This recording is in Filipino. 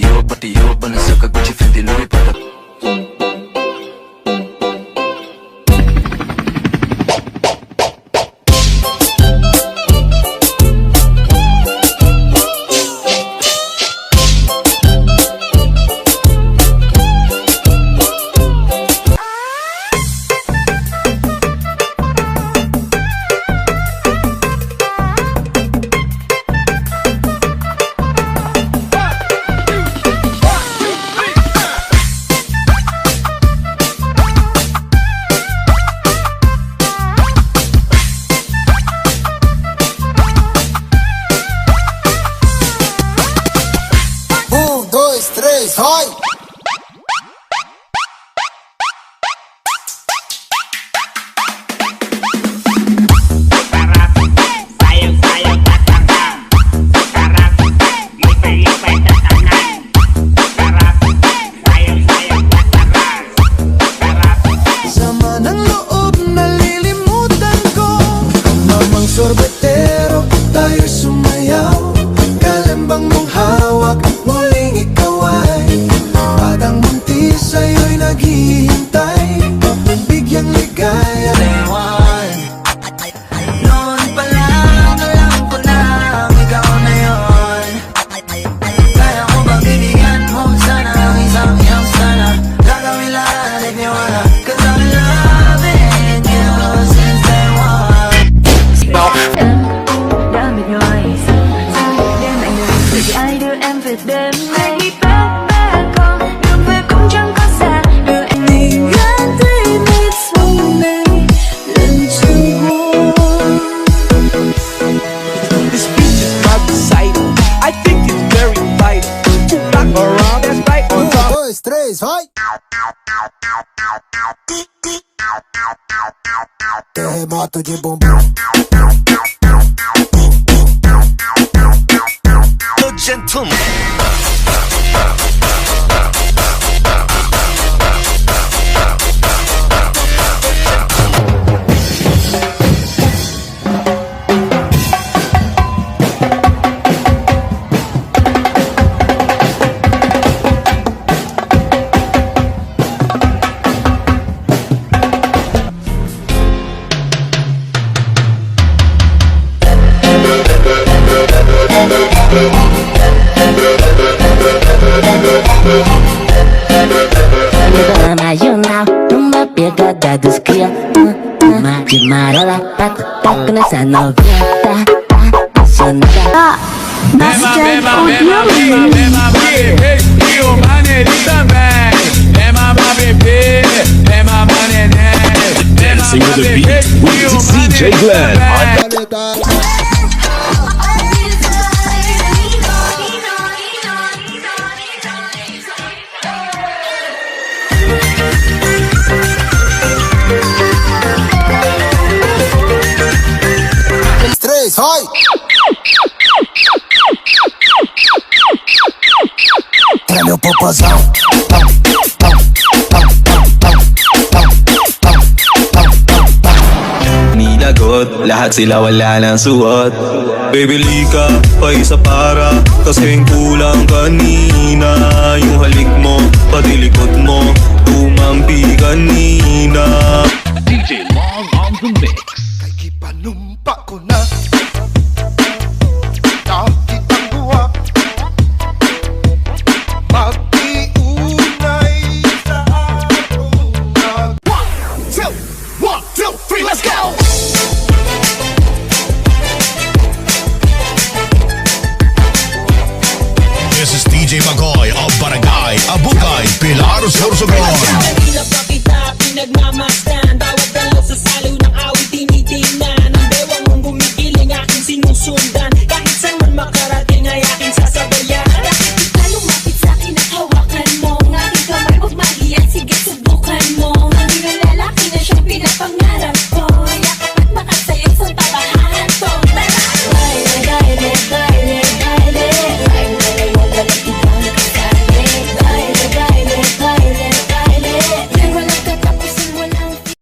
Patio, Balenciaga, Gucci, Fendi, Louis, Prada. Hoy! Sama ng loob, nalilimutan ko. Mamang sorbetero, tayo sumayaw. Kalembang mong hawak, muling ikaw ay batang buntis, sa'yo'y naghihintay. Bigyang ligaya. Noon pa lang, alam ko na ikaw na yun. Kaya ko bang bibigyan mo sana ang isang iyong sana. Gagawin lahat if you wanna, 'cause I've been loving you since day one. Down with your eyes, them anh đừng vì ai đưa em về đêm nay. Back home, đường về cũng chẳng có xa, đưa em đi ngã tới mít sông này lần chưa buồn. This beach is my recital. I think it's very vital to rock around, that's right on top. 1, 2, 3, hoy! Terremoto de bumbum. The gentleman. Mas jornal, numa pegada dos cria. De marola, taco nessa novinha. Apaixonada. E o maneirinho também. Lema pra beber, lema pra neném. Dancing with the beat with DJ Glenn. Três, hoy! Treme o popozão. Nilagot, lahat sila wala ng suot. Bibili ka pa isa para kasing kulang kanina. Yung halik mo, pati likod mo, tumampi kanina. DJ Long on the mix. Kay gipanumpa ko na